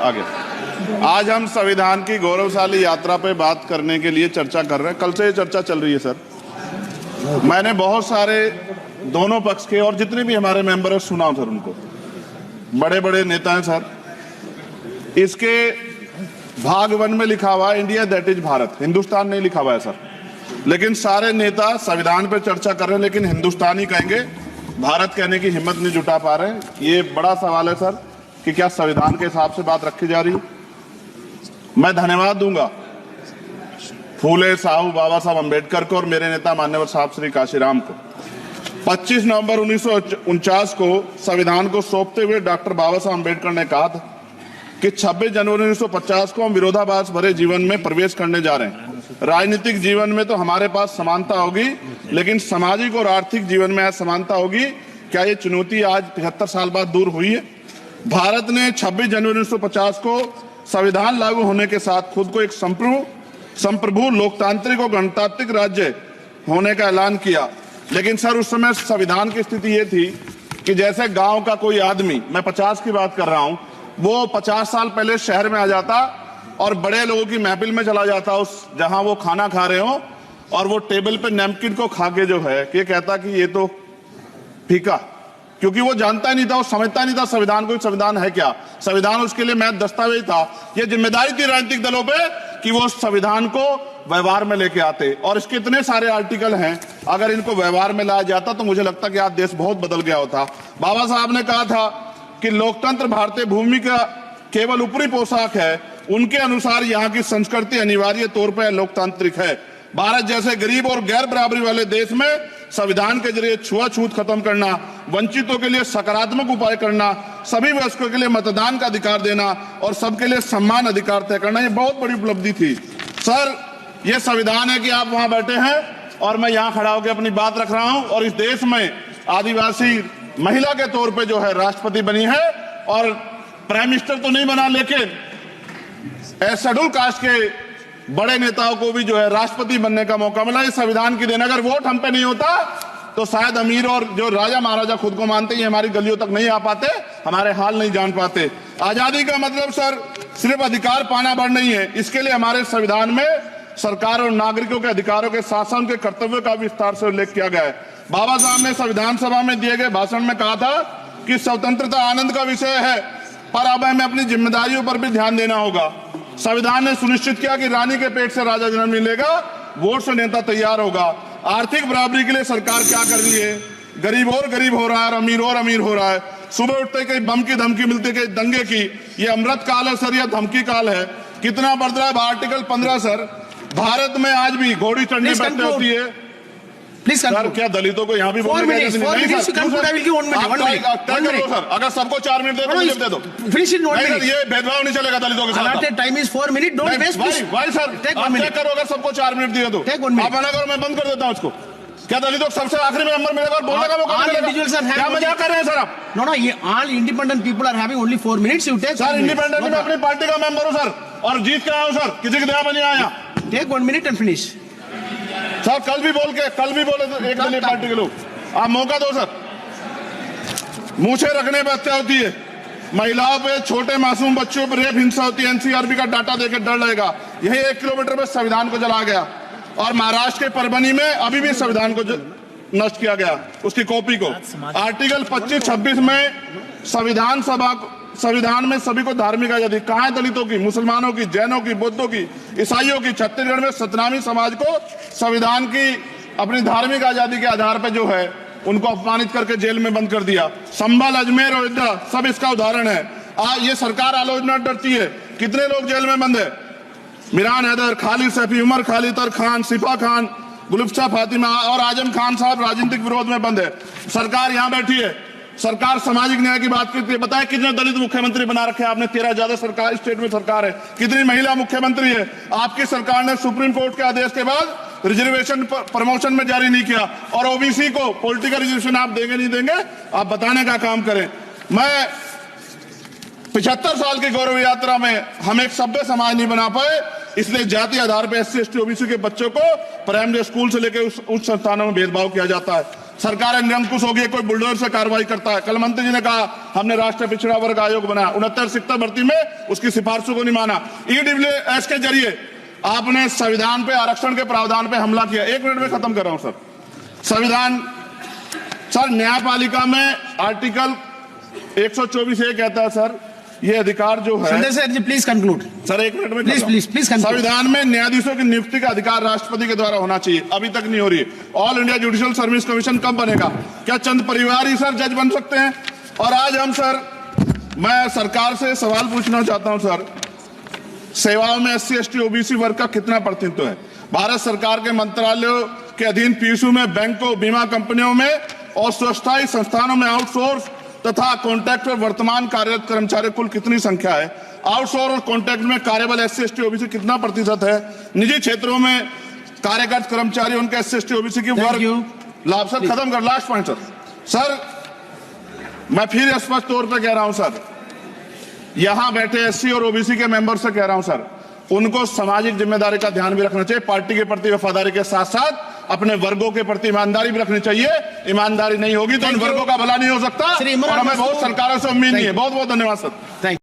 आगे। आज हम संविधान की गौरवशाली यात्रा पे बात करने के लिए चर्चा कर रहे हैं। कल से ये चर्चा चल रही है सर। मैंने बहुत सारे दोनों पक्ष के और जितने भी हमारे मेंबर हैं सुना सर, उनको बड़े बड़े नेता हैं सर। इसके भाग 1 में लिखा हुआ है India that is Bharat, Hindustan नहीं लिखा हुआ है सर। लेकिन सारे नेता संविधान पे चर्चा कर रहे हैं, लेकिन हिंदुस्तान ही कहेंगे, भारत कहने की हिम्मत नहीं जुटा पा रहे हैं। ये बड़ा सवाल है सर कि क्या संविधान के हिसाब से बात रखी जा रही है। मैं धन्यवाद दूंगा फूले साहू बाबा साहब अम्बेडकर को और मेरे नेता मान्यवर साहब श्री काशीराम को। 25 नवंबर 1949 को संविधान को सौंपते हुए डॉक्टर बाबा साहब अम्बेडकर ने कहा था कि 26 जनवरी 1950 को हम विरोधाभास भरे जीवन में प्रवेश करने जा रहे हैं। राजनीतिक जीवन में तो हमारे पास समानता होगी, लेकिन सामाजिक और आर्थिक जीवन में असमानता होगी। क्या ये चुनौती आज 75 साल बाद दूर हुई है? भारत ने 26 जनवरी 1950 को संविधान लागू होने के साथ खुद को एक संप्रभु लोकतांत्रिक और गणतांत्रिक राज्य होने का ऐलान किया। लेकिन सर उस समय संविधान की स्थिति ये थी कि जैसे गांव का कोई आदमी, मैं 50 की बात कर रहा हूं, वो 50 साल पहले शहर में आ जाता और बड़े लोगों की महफिल में चला जाता, उस जहां वो खाना खा रहे हो, और वो टेबल पे नैपकिन को खा के जो है ये कहता कि ये तो फीका, क्योंकि वो जानता ही नहीं था, वो समझता नहीं था संविधान को, संविधान है क्या। संविधान उसके लिए महज दस्तावेज था। ये जिम्मेदारी थी राजनीतिक दलों पे कि वो संविधान को व्यवहार में लेके आते। और इसके इतने सारे आर्टिकल हैं, अगर इनको व्यवहार में लाया जाता तो मुझे लगता कि आज देश बहुत बदल गया होता। बाबा साहब ने कहा था कि लोकतंत्र भारतीय भूमि का केवल ऊपरी पोशाक है, उनके अनुसार यहाँ की संस्कृति अनिवार्य तौर पर लोकतांत्रिक है। भारत जैसे गरीब और गैर बराबरी वाले देश में संविधान के जरिए छुआछूत खत्म करना, वंचितों के लिए सकारात्मक उपाय करना, सभी वयस्कों के लिए मतदान का अधिकार देना और सबके लिए सम्मान अधिकार तय करना, ये बहुत बड़ी उपलब्धि थी सर। ये संविधान है कि आप वहां बैठे हैं और मैं यहाँ खड़ा होकर अपनी बात रख रहा हूं, और इस देश में आदिवासी महिला के तौर पे जो है राष्ट्रपति बनी है, और प्राइम मिनिस्टर तो नहीं बना, लेकिन शेड्यूल कास्ट के बड़े नेताओं को भी जो है राष्ट्रपति बनने का मौका मिला। इस संविधान की देन, अगर वोट हम पे नहीं होता तो शायद अमीर और जो राजा महाराजा खुद को मानते हैं हमारी गलियों तक नहीं आ पाते, हमारे हाल नहीं जान पाते। आजादी का मतलब सर सिर्फ अधिकार पाना बढ़ नहीं है, इसके लिए हमारे संविधान में सरकार और नागरिकों के अधिकारों के साथ साथ उनके कर्तव्यों का विस्तार से उल्लेख किया गया है। बाबा साहब ने संविधान सभा में दिए गए भाषण में कहा था कि स्वतंत्रता आनंद का विषय है, पर अब हमें अपनी जिम्मेदारियों पर भी ध्यान देना होगा। संविधान ने सुनिश्चित किया कि रानी के पेट से राजा जन्म मिलेगा, वोट से नेता तैयार होगा। आर्थिक बराबरी के लिए सरकार क्या कर रही है? गरीब और गरीब हो रहा है और अमीर हो रहा है। सुबह उठते कहीं बम की धमकी मिलती, कहीं दंगे की। ये अमृत काल है सर, यह धमकी काल है। कितना बढ़ रहा है आर्टिकल 15 सर। भारत में आज भी घोड़ी चढ़नी बैठती होती है सर। क्या दलितों को यहाँ भी बोलने का नहीं? सर अगर सबको 4 मिनट दे दो, मुझे दे दो। ये भेदभाव नहीं चलेगा दलितों के साथ। Time is 4 minute, don't waste. भाई सर आप चेक करो, अगर सबको 4 मिनट दिए तो आप मना करो, मैं बंद कर देता हूँ इसको। क्या दलितों को सबसे आखिरी में नंबर मिलेगा और बोलने का मौका मिलेगा? क्या मजाक कर रहे हैं सर आप? नो, ये all independent people are having only 4 minutes. You take sir. Independent में अपनी पार्टी का मेंबर हूँ सर, और जीत के आया हूँ सर, किसी की दया में नहीं आया। Take 1 minute and finish sir. कल भी बोले एक दलीय पार्टी के लोग, आप मौका दो सर। मूछे रखने पर हत्या होती है, महिलाओं पे, छोटे मासूम बच्चों पर रेप हिंसा होती है। एनसीआरबी का डाटा देकर डर लगेगा। यही 1 किलोमीटर में संविधान को जला गया, और महाराष्ट्र के परभनी में अभी भी संविधान को नष्ट किया गया, उसकी कॉपी को। आर्टिकल 25-26 में संविधान में सभी को धार्मिक आजादी। कहाँ है दलितों की, मुसलमानों की, जैनों की, बौद्धों की, ईसाइयों की? छत्तीसगढ़ में सतनामी समाज को संविधान की अपनी धार्मिक आजादी के आधार पर जो है उनको अपमानित करके जेल में बंद कर दिया। संभल, अजमेर, अयोध्या सब इसका उदाहरण है। ये सरकार आलोचना डरती है। कितने लोग जेल में बंद है? मिरान हैदर, खालिद सैफी, उमर खालिद खान, सिफा खान, गुलफ्शा फातिमा और आजम खान साहब राजनीतिक विरोध में बंद है। सरकार यहाँ बैठी है, सरकार सामाजिक न्याय की बात करती है। बताए कितने दलित मुख्यमंत्री बना रखे हैं आपने? 13 ज्यादा सरकार स्टेट में सरकार है। कितनी महिला मुख्यमंत्री है? आपकी सरकार ने सुप्रीम कोर्ट के आदेश के बाद रिजर्वेशन प्रमोशन में जारी नहीं किया, और ओबीसी को पॉलिटिकल रिजर्वेशन आप देंगे नहीं देंगे, आप बताने का काम करें। मैं 75 साल की गौरव यात्रा में हम एक सभ्य समाज नहीं बना पाए, इसलिए जाति आधार पर SC ST OBC के बच्चों को प्राइमरी स्कूल से लेकर उच्च संस्थानों में भेदभाव किया जाता है। सरकार निरंकुश होगी, कोई बुलडोजर से कार्रवाई करता है। कल मंत्री जी ने कहा हमने राष्ट्रीय पिछड़ा वर्ग आयोग बनाया, 69 शिक्षक भर्ती में उसकी सिफारिशों को नहीं माना। ईडब्ल्यूएस के जरिए आपने संविधान पे, आरक्षण के प्रावधान पे हमला किया। 1 मिनट में खत्म कर रहा हूं सर। संविधान सर, न्यायपालिका में आर्टिकल 124 ये कहता है सर, ये अधिकार जो है। Sanjay sir, please conclude. Sir 1 minute में Please, please conclude. संविधान में न्यायाधीशों की नियुक्ति का अधिकार राष्ट्रपति के द्वारा होना चाहिए, अभी तक नहीं हो रही है। All India judicial service commission कब बनेगा? क्या चंद परिवार ही सर जज बन सकते हैं? और आज हम सर, मैं सरकार से सवाल पूछना चाहता हूं सर, सेवाओं में SC ST OBC वर्ग का कितना प्रतिनिधित्व है? भारत सरकार के मंत्रालयों के अधीन PSU में, बैंकों, बीमा कंपनियों में और स्वच्छता संस्थानों में आउटसोर्स तथा कॉन्ट्रैक्ट पर वर्तमान कार्यरत कर्मचारी कुल कितनी संख्या है? आउटसोर्स और कॉन्ट्रैक्ट में कार्यबल SC ST OBC कितना प्रतिशत है? निजी क्षेत्रों में कार्यरत कर्मचारी, उनके SC ST OBC की वर्ग लाभ। सर खत्म कर, लास्ट पॉइंट सर, मैं फिर स्पष्ट तौर पर कह रहा हूं सर, यहां बैठे SC और OBC के मेंबर से कह रहा हूं सर, उनको सामाजिक जिम्मेदारी का ध्यान भी रखना चाहिए। पार्टी के प्रति वफादारी के साथ साथ अपने वर्गों के प्रति ईमानदारी भी रखनी चाहिए। ईमानदारी नहीं होगी तो इन वर्गों का भला नहीं हो सकता, और हमें बहुत सरकारों से उम्मीद नहीं है। बहुत बहुत धन्यवाद सर। Thank you.